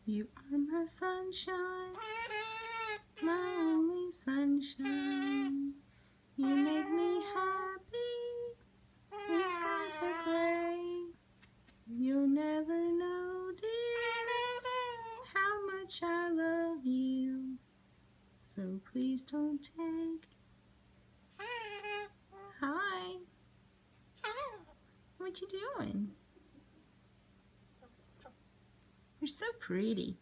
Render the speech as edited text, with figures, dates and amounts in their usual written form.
You are my sunshine, my only sunshine. You make me happy when skies are gray. You'll never know, dear, how much I love you. So please don't take. Hi. What you doing? You're so pretty.